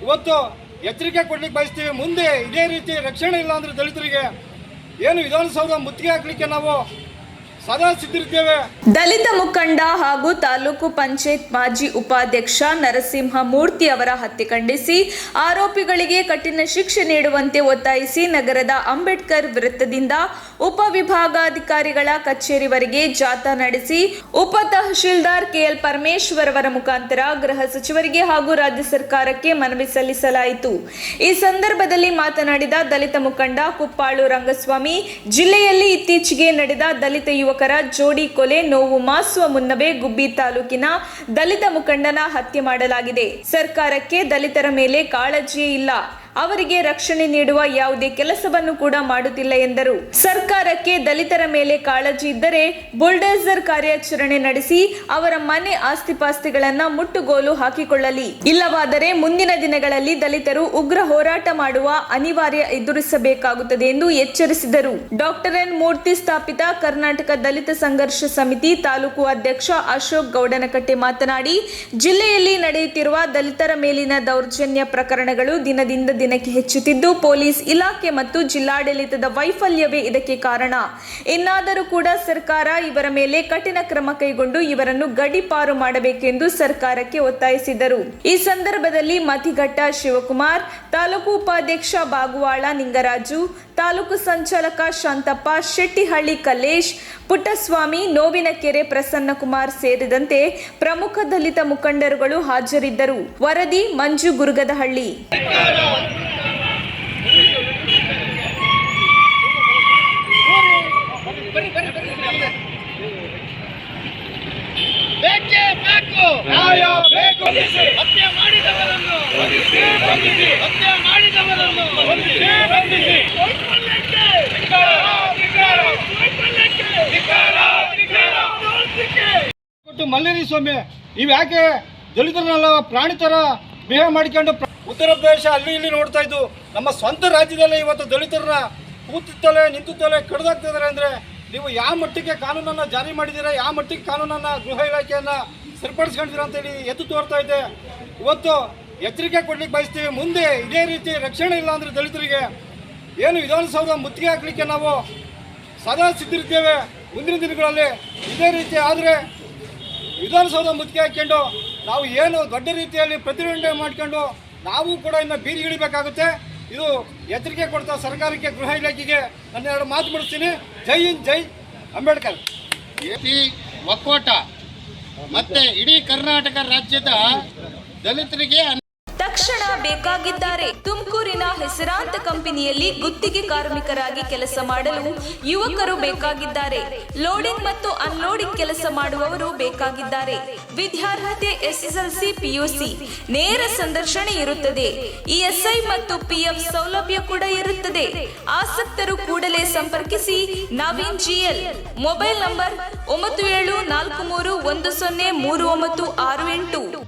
ಇವತ್ತು ಎಚ್ಚರಿಕೆ ಕೊಡ್ಲಿಕ್ಕೆ ಬಯಸ್ತೀವಿ. ಮುಂದೆ ಇದೇ ರೀತಿ ರಕ್ಷಣೆ ಇಲ್ಲ ಅಂದ್ರೆ ದಲಿತರಿಗೆ ಏನು ವಿಧಾನಸೌಧ ಮುತ್ತಿಗೆ ಹಾಕ್ಲಿಕ್ಕೆ ನಾವು ಸದಾ ಸಿದ್ಧರಿದ್ದೇವೆ. ದಲಿತ ಮುಖಂಡ ಹಾಗೂ ತಾಲೂಕು ಪಂಚಾಯತ್ ಮಾಜಿ ಉಪಾಧ್ಯಕ್ಷ ನರಸಿಂಹಮೂರ್ತಿ ಅವರ ಹತ್ಯೆ ಖಂಡಿಸಿ ಆರೋಪಿಗಳಿಗೆ ಕಠಿಣ ಶಿಕ್ಷೆ ನೀಡುವಂತೆ ಒತ್ತಾಯಿಸಿ ನಗರದ ಅಂಬೇಡ್ಕರ್ ವೃತ್ತದಿಂದ ಉಪವಿಭಾಗಾಧಿಕಾರಿಗಳ ಕಚೇರಿವರೆಗೆ ಜಾಥಾ ನಡೆಸಿ ಉಪ ತಹಶೀಲ್ದಾರ್ ಕೆಎಲ್ ಪರಮೇಶ್ವರ್ ಅವರ ಮುಖಾಂತರ ಗೃಹ ಸಚಿವರಿಗೆ ಹಾಗೂ ರಾಜ್ಯ ಸರ್ಕಾರಕ್ಕೆ ಮನವಿ ಸಲ್ಲಿಸಲಾಯಿತು. ಈ ಸಂದರ್ಭದಲ್ಲಿ ಮಾತನಾಡಿದ ದಲಿತ ಮುಖಂಡ ಕುಪ್ಪಾಳು ರಂಗಸ್ವಾಮಿ, ಜಿಲ್ಲೆಯಲ್ಲಿ ಇತ್ತೀಚೆಗೆ ನಡೆದ ದಲಿತ ಯುವಕರ ಜೋಡಿ ಕೊಲೆ ನೋವು ಮಾಸುವ ಮುನ್ನವೇ ಗುಬ್ಬಿ ತಾಲೂಕಿನ ದಲಿತ ಮುಖಂಡನ ಹತ್ಯೆ ಮಾಡಲಾಗಿದೆ. ಸರ್ಕಾರಕ್ಕೆ ದಲಿತರ ಮೇಲೆ ಕಾಳಜಿಯೇ ಇಲ್ಲ, ಅವರಿಗೆ ರಕ್ಷಣೆ ನೀಡುವ ಯಾವುದೇ ಕೆಲಸವನ್ನು ಕೂಡ ಮಾಡುತ್ತಿಲ್ಲ ಎಂದರು. ಸರ್ಕಾರಕ್ಕೆ ದಲಿತರ ಮೇಲೆ ಕಾಳಜಿ ಇದ್ದರೆ ಬುಲ್ಡೋಸರ್ ಕಾರ್ಯಾಚರಣೆ ನಡೆಸಿ ಅವರ ಮನೆ ಆಸ್ತಿಪಾಸ್ತಿಗಳನ್ನ ಮುಟ್ಟುಗೋಲು ಹಾಕಿಕೊಳ್ಳಲಿ. ಇಲ್ಲವಾದರೆ ಮುಂದಿನ ದಿನಗಳಲ್ಲಿ ದಲಿತರು ಉಗ್ರ ಹೋರಾಟ ಮಾಡುವ ಅನಿವಾರ್ಯ ಎದುರಿಸಬೇಕಾಗುತ್ತದೆ ಎಂದು ಎಚ್ಚರಿಸಿದರು. ಡಾಕ್ಟರ್ ಎನ್ ಮೂರ್ತಿ ಸ್ಥಾಪಿತ ಕರ್ನಾಟಕ ದಲಿತ ಸಂಘರ್ಷ ಸಮಿತಿ ತಾಲೂಕು ಅಧ್ಯಕ್ಷ ಅಶೋಕ್ ಗೌಡನಕಟ್ಟೆ ಮಾತನಾಡಿ, ಜಿಲ್ಲೆಯಲ್ಲಿ ನಡೆಯುತ್ತಿರುವ ದಲಿತರ ಮೇಲಿನ ದೌರ್ಜನ್ಯ ಪ್ರಕರಣಗಳು ದಿನದಿಂದ ದಿನಕ್ಕೆ ಹೆಚ್ಚುತ್ತಿದ್ದು ಪೊಲೀಸ್ ಇಲಾಖೆ ಮತ್ತು ಜಿಲ್ಲಾಡಳಿತದ ವೈಫಲ್ಯವೇ ಇದಕ್ಕೆ ಕಾರಣ. ಇನ್ನಾದರೂ ಕೂಡ ಸರ್ಕಾರ ಇವರ ಮೇಲೆ ಕಠಿಣ ಕ್ರಮ ಕೈಗೊಂಡು ಇವರನ್ನು ಗಡೀಪಾರು ಮಾಡಬೇಕೆಂದು ಸರ್ಕಾರಕ್ಕೆ ಒತ್ತಾಯಿಸಿದರು. ಈ ಸಂದರ್ಭದಲ್ಲಿ ಮತಿಘಟ್ಟ ಶಿವಕುಮಾರ್, ತಾಲೂಕು ಉಪಾಧ್ಯಕ್ಷ ಬಾಗುವಾಳ ನಿಂಗರಾಜು, ತಾಲೂಕು ಸಂಚಾಲಕ ಶಾಂತಪ್ಪ, ಶೆಟ್ಟಿಹಳ್ಳಿ ಕಲ್ಲೇಶ್, ಪುಟ್ಟಸ್ವಾಮಿ, ನೋವಿನಕೆರೆ ಪ್ರಸನ್ನಕುಮಾರ್ ಸೇರಿದಂತೆ ಪ್ರಮುಖ ದಲಿತ ಮುಖಂಡರುಗಳು ಹಾಜರಿದ್ದರು. ವರದಿ ಮಂಜು ಗುರುಗದಹಳ್ಳಿ. ಮಲ್ಲೇರಿ ಸ್ವಾಮಿ, ನೀವು ಯಾಕೆ ದಲಿತರನ್ನೆಲ್ಲ ಪ್ರಾಣಿ ತರ ಬಿಹೇವ್ ಮಾಡಿಕೊಂಡು ಉತ್ತರ ಪ್ರದೇಶ ಅಲ್ಲಿ ಇಲ್ಲಿ ನೋಡ್ತಾ ಇದ್ದು ನಮ್ಮ ಸ್ವಂತ ರಾಜ್ಯದಲ್ಲೇ ಇವತ್ತು ದಲಿತರನ್ನ ಕೂತುತ್ತಲೇ ನಿಂತುತ್ತಲೇ ಕಡ್ದಾಗ್ತಿದ್ದಾರೆ ಅಂದ್ರೆ ನೀವು ಯಾವ ಮಟ್ಟಿಗೆ ಕಾನೂನನ್ನು ಜಾರಿ ಮಾಡಿದ್ದೀರಾ, ಯಾವ ಮಟ್ಟಿಗೆ ಕಾನೂನನ್ನು ಗೃಹ ಇಲಾಖೆಯನ್ನ ಸರಿಪಡಿಸ್ಕೊಂಡಿದ್ದೀರಾ ಅಂತೇಳಿ ಎದ್ದು ತೋರ್ತಾ ಇದೆ. ಇವತ್ತು ಎಚ್ಚರಿಕೆ ಕೊಡ್ಲಿಕ್ಕೆ ಬಯಸ್ತೀವಿ. ಮುಂದೆ ಇದೇ ರೀತಿ ರಕ್ಷಣೆ ಇಲ್ಲ ಅಂದ್ರೆ ದಲಿತರಿಗೆ ಏನು ವಿಧಾನಸೌಧ ಮುತ್ತಿಗೆ ಹಾಕ್ಲಿಕ್ಕೆ ನಾವು ಸದಾ ಸಿದ್ಧರಿದ್ದೇವೆ. ಮುಂದಿನ ದಿನಗಳಲ್ಲಿ ಇದೇ ರೀತಿ ಆದರೆ ವಿಧಾನಸೌಧ ಮುತ್ತಿಗೆ ಹಾಕ್ಕೊಂಡು ನಾವು ಏನು ದೊಡ್ಡ ರೀತಿಯಲ್ಲಿ ಪ್ರತಿಭಟನೆ ಮಾಡ್ಕೊಂಡು ನಾವು ಕೂಡ ಇನ್ನು ಬೀದಿಗಿಳಿಬೇಕಾಗುತ್ತೆ. ಇದು ಎಚ್ಚರಿಕೆ ಕೊಡ್ತಾ ಸರ್ಕಾರಕ್ಕೆ, ಗೃಹ ಇಲಾಖೆಗೆ ನನ್ನ ಎರಡು ಮಾತು ಮುಗಿಸ್ತೀನಿ. ಜೈ ಹಿಂದ್, ಜೈ ಅಂಬೇಡ್ಕರ್. ಒಕ್ಕೂಟ ಮತ್ತೆ ಇಡೀ ಕರ್ನಾಟಕ ರಾಜ್ಯದ ದಲಿತರಿಗೆ ತಕ್ಷಣ ಬೇಕಾಗಿದ್ದಾರೆ. ತುಮಕೂರಿನ ಹೆಸರಾಂತ ಕಂಪನಿಯಲ್ಲಿ ಗುತ್ತಿಗೆ ಕಾರ್ಮಿಕರಾಗಿ ಕೆಲಸ ಮಾಡಲು ಯುವಕರು ಬೇಕಾಗಿದ್ದಾರೆ. ಲೋಡಿಂಗ್ ಮತ್ತು ಅನ್ಲೋಡಿಂಗ್ ಕೆಲಸ ಮಾಡುವವರು ಬೇಕಾಗಿದ್ದಾರೆ. ವಿದ್ಯಾರ್ಹತೆ SSLC PUC. ನೇರ ಸಂದರ್ಶನ ಇರುತ್ತದೆ. ESI ಮತ್ತು PF ಸೌಲಭ್ಯ ಕೂಡ ಇರುತ್ತದೆ. ಆಸಕ್ತರು ಕೂಡಲೇ ಸಂಪರ್ಕಿಸಿ. ನವೀನ್ GL. Mobile number 9743103968.